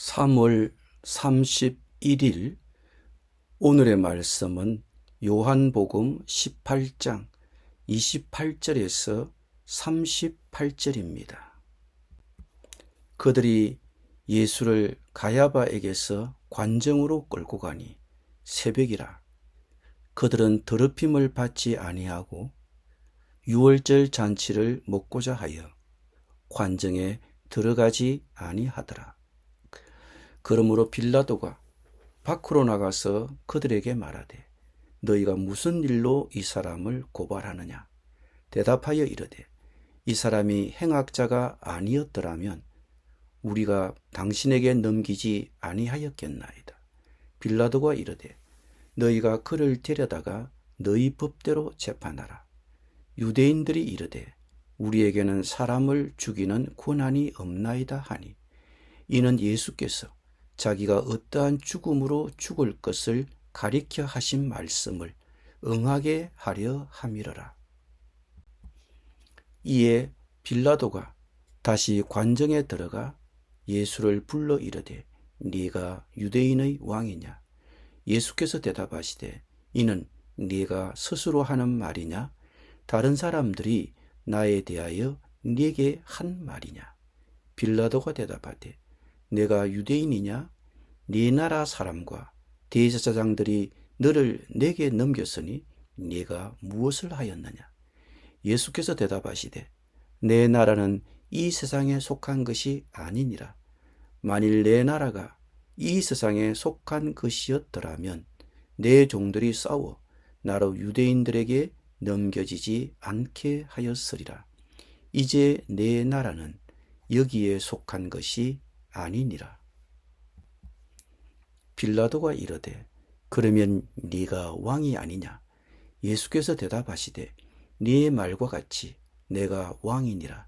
3월 31일 오늘의 말씀은 요한복음 18장 28절에서 38절입니다. 그들이 예수를 가야바에게서 관정으로 끌고 가니 새벽이라. 그들은 더럽힘을 받지 아니하고 유월절 잔치를 먹고자 하여 관정에 들어가지 아니하더라. 그러므로 빌라도가 밖으로 나가서 그들에게 말하되 너희가 무슨 일로 이 사람을 고발하느냐? 대답하여 이르되 이 사람이 행악자가 아니었더라면 우리가 당신에게 넘기지 아니하였겠나이다. 빌라도가 이르되 너희가 그를 데려다가 너희 법대로 재판하라. 유대인들이 이르되 우리에게는 사람을 죽이는 권한이 없나이다 하니 이는 예수께서 자기가 어떠한 죽음으로 죽을 것을 가리켜 하신 말씀을 응하게 하려 함이러라. 이에 빌라도가 다시 관정에 들어가 예수를 불러 이르되 네가 유대인의 왕이냐? 예수께서 대답하시되 이는 네가 스스로 하는 말이냐? 다른 사람들이 나에 대하여 네게 한 말이냐? 빌라도가 대답하되 내가 유대인이냐? 네 나라 사람과 대제사장들이 너를 내게 넘겼으니 네가 무엇을 하였느냐? 예수께서 대답하시되 내 나라는 이 세상에 속한 것이 아니니라. 만일 내 나라가 이 세상에 속한 것이었더라면 내 종들이 싸워 나로 유대인들에게 넘겨지지 않게 하였으리라. 이제 내 나라는 여기에 속한 것이 아니니라. 빌라도가 이르되 그러면 네가 왕이 아니냐? 예수께서 대답하시되 네 말과 같이 내가 왕이니라.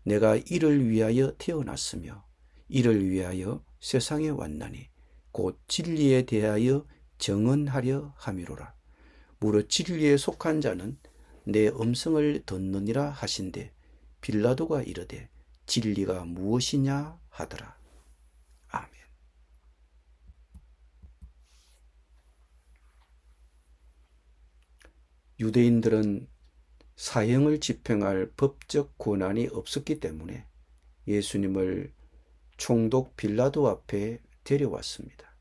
내가 이를 위하여 태어났으며 이를 위하여 세상에 왔나니 곧 진리에 대하여 정언하려 함이로라. 무릇 진리에 속한 자는 내 음성을 듣느니라 하신대 빌라도가 이르되 진리가 무엇이냐 하더라. 아멘. 유대인들은 사형을 집행할 법적 권한이 없었기 때문에 예수님을 총독 빌라도 앞에 데려왔습니다.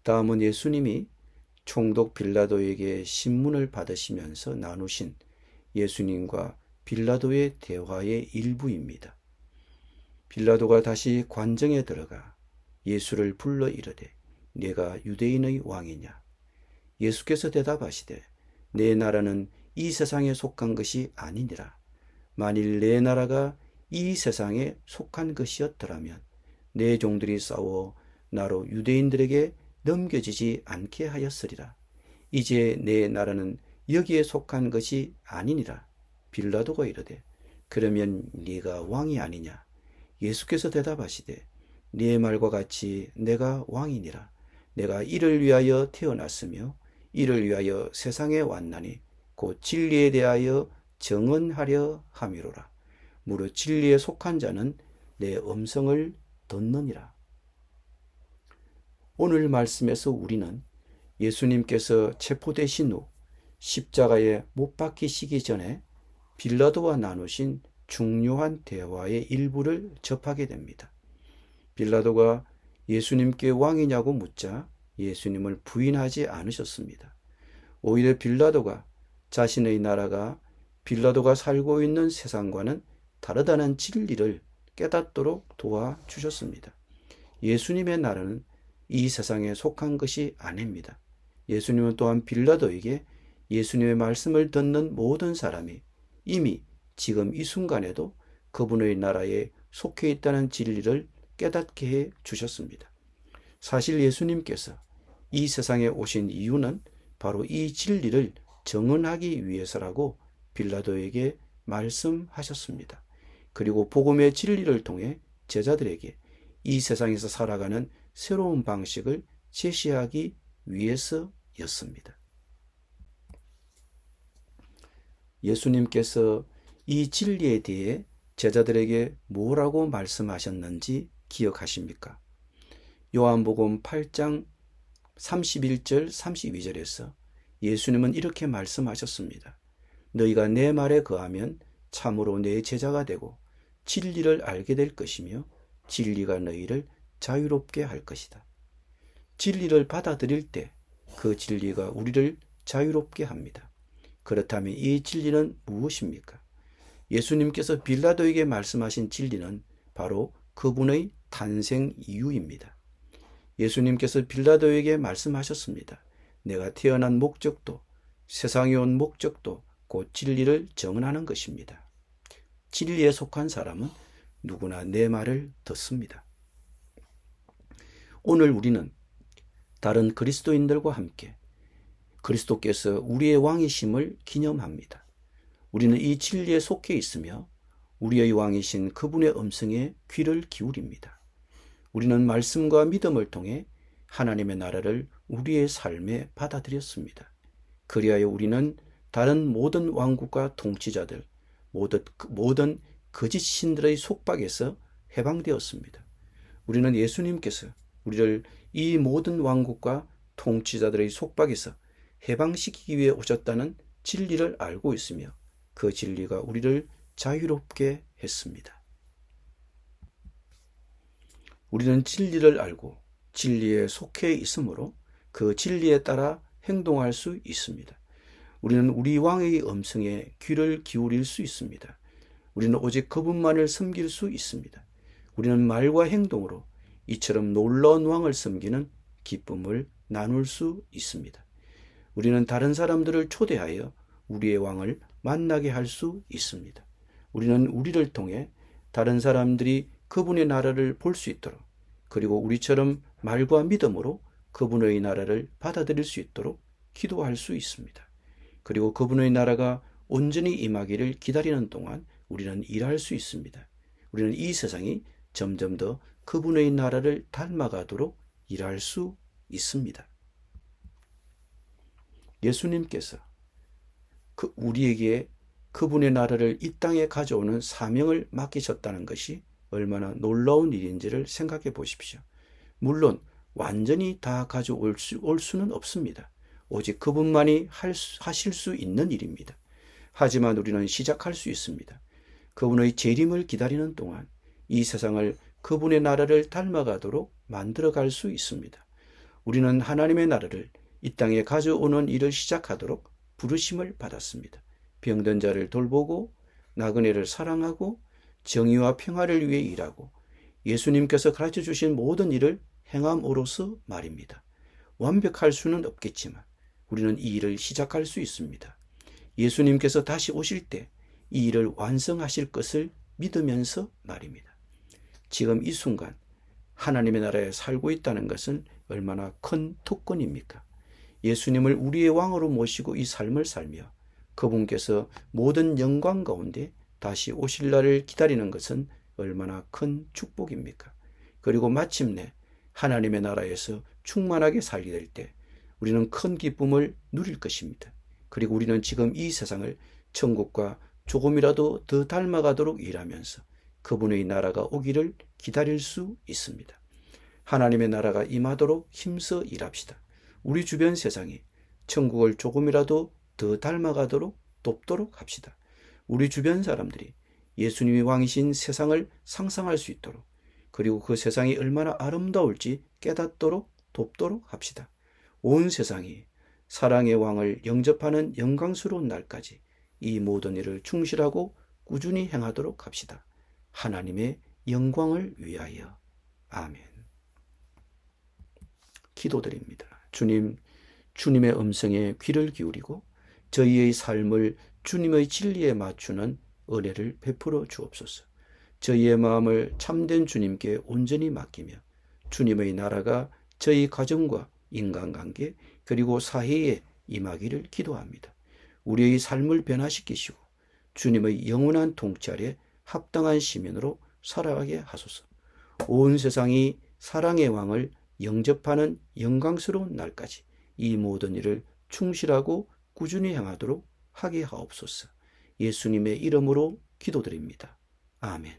다음은 예수님이 총독 빌라도에게 신문을 받으시면서 나누신 예수님과 빌라도의 대화의 일부입니다. 빌라도가 다시 관정에 들어가 예수를 불러 이르되 네가 유대인의 왕이냐? 예수께서 대답하시되 내 나라는 이 세상에 속한 것이 아니니라. 만일 내 나라가 이 세상에 속한 것이었더라면 내 종들이 싸워 나로 유대인들에게 넘겨지지 않게 하였으리라. 이제 내 나라는 여기에 속한 것이 아니니라. 빌라도가 이르되 그러면 네가 왕이 아니냐? 예수께서 대답하시되 네 말과 같이 내가 왕이니라. 내가 이를 위하여 태어났으며 이를 위하여 세상에 왔나니 곧 진리에 대하여 정언하려 함이로라. 무릇 진리에 속한 자는 내 음성을 듣느니라. 오늘 말씀에서 우리는 예수님께서 체포되신 후 십자가에 못 박히시기 전에 빌라도와 나누신 중요한 대화의 일부를 접하게 됩니다. 빌라도가 예수님께 왕이냐고 묻자 예수님을 부인하지 않으셨습니다. 오히려 빌라도가 자신의 나라가 빌라도가 살고 있는 세상과는 다르다는 진리를 깨닫도록 도와주셨습니다. 예수님의 나라는 이 세상에 속한 것이 아닙니다. 예수님은 또한 빌라도에게 예수님의 말씀을 듣는 모든 사람이 이미 지금 이 순간에도 그분의 나라에 속해 있다는 진리를 깨닫게 해 주셨습니다. 사실 예수님께서 이 세상에 오신 이유는 바로 이 진리를 정언하기 위해서라고 빌라도에게 말씀하셨습니다. 그리고 복음의 진리를 통해 제자들에게 이 세상에서 살아가는 새로운 방식을 제시하기 위해서였습니다. 예수님께서 이 진리에 대해 제자들에게 뭐라고 말씀하셨는지 기억하십니까? 요한복음 8장 31절 32절에서 예수님은 이렇게 말씀하셨습니다. 너희가 내 말에 거하면 참으로 내 제자가 되고 진리를 알게 될 것이며 진리가 너희를 자유롭게 할 것이다. 진리를 받아들일 때 그 진리가 우리를 자유롭게 합니다. 그렇다면 이 진리는 무엇입니까? 예수님께서 빌라도에게 말씀하신 진리는 바로 그분의 탄생 이유입니다. 예수님께서 빌라도에게 말씀하셨습니다. 내가 태어난 목적도 세상에 온 목적도 곧 진리를 정언하는 것입니다. 진리에 속한 사람은 누구나 내 말을 듣습니다. 오늘 우리는 다른 그리스도인들과 함께 그리스도께서 우리의 왕이심을 기념합니다. 우리는 이 진리에 속해 있으며 우리의 왕이신 그분의 음성에 귀를 기울입니다. 우리는 말씀과 믿음을 통해 하나님의 나라를 우리의 삶에 받아들였습니다. 그리하여 우리는 다른 모든 왕국과 통치자들, 모든 거짓 신들의 속박에서 해방되었습니다. 우리는 예수님께서 우리를 이 모든 왕국과 통치자들의 속박에서 해방시키기 위해 오셨다는 진리를 알고 있으며 그 진리가 우리를 자유롭게 했습니다. 우리는 진리를 알고 진리에 속해 있으므로 그 진리에 따라 행동할 수 있습니다. 우리는 우리 왕의 음성에 귀를 기울일 수 있습니다. 우리는 오직 그분만을 섬길 수 있습니다. 우리는 말과 행동으로 이처럼 놀라운 왕을 섬기는 기쁨을 나눌 수 있습니다. 우리는 다른 사람들을 초대하여 우리의 왕을 만나게 할 수 있습니다. 우리는 우리를 통해 다른 사람들이 그분의 나라를 볼 수 있도록, 그리고 우리처럼 말과 믿음으로 그분의 나라를 받아들일 수 있도록 기도할 수 있습니다. 그리고 그분의 나라가 온전히 임하기를 기다리는 동안 우리는 일할 수 있습니다. 우리는 이 세상이 점점 더 그분의 나라를 닮아가도록 일할 수 있습니다. 예수님께서 우리에게 그분의 나라를 이 땅에 가져오는 사명을 맡기셨다는 것이 얼마나 놀라운 일인지를 생각해 보십시오. 물론 완전히 다 가져올 수는 없습니다. 오직 그분만이 하실 수 있는 일입니다. 하지만 우리는 시작할 수 있습니다. 그분의 재림을 기다리는 동안 이 세상을 그분의 나라를 닮아가도록 만들어갈 수 있습니다. 우리는 하나님의 나라를 이 땅에 가져오는 일을 시작하도록 부르심을 받았습니다. 병든 자를 돌보고 나그네를 사랑하고 정의와 평화를 위해 일하고 예수님께서 가르쳐 주신 모든 일을 행함으로써 말입니다. 완벽할 수는 없겠지만 우리는 이 일을 시작할 수 있습니다. 예수님께서 다시 오실 때 이 일을 완성하실 것을 믿으면서 말입니다. 지금 이 순간 하나님의 나라에 살고 있다는 것은 얼마나 큰 특권입니까? 예수님을 우리의 왕으로 모시고 이 삶을 살며 그분께서 모든 영광 가운데 다시 오실 날을 기다리는 것은 얼마나 큰 축복입니까? 그리고 마침내 하나님의 나라에서 충만하게 살게 될 때 우리는 큰 기쁨을 누릴 것입니다. 그리고 우리는 지금 이 세상을 천국과 조금이라도 더 닮아가도록 일하면서 그분의 나라가 오기를 기다릴 수 있습니다. 하나님의 나라가 임하도록 힘써 일합시다. 우리 주변 세상이 천국을 조금이라도 더 닮아가도록 돕도록 합시다. 우리 주변 사람들이 예수님이 왕이신 세상을 상상할 수 있도록, 그리고 그 세상이 얼마나 아름다울지 깨닫도록 돕도록 합시다. 온 세상이 사랑의 왕을 영접하는 영광스러운 날까지 이 모든 일을 충실하고 꾸준히 행하도록 합시다. 하나님의 영광을 위하여. 아멘. 기도드립니다. 주님, 주님의 음성에 귀를 기울이고 저희의 삶을 주님의 진리에 맞추는 은혜를 베풀어 주옵소서. 저희의 마음을 참된 주님께 온전히 맡기며 주님의 나라가 저희 가정과 인간관계 그리고 사회에 임하기를 기도합니다. 우리의 삶을 변화시키시고 주님의 영원한 통치 아래 합당한 시민으로 살아가게 하소서. 온 세상이 사랑의 왕을 영접하는 영광스러운 날까지 이 모든 일을 충실하고 꾸준히 행하도록 하게 하옵소서. 예수님의 이름으로 기도드립니다. 아멘.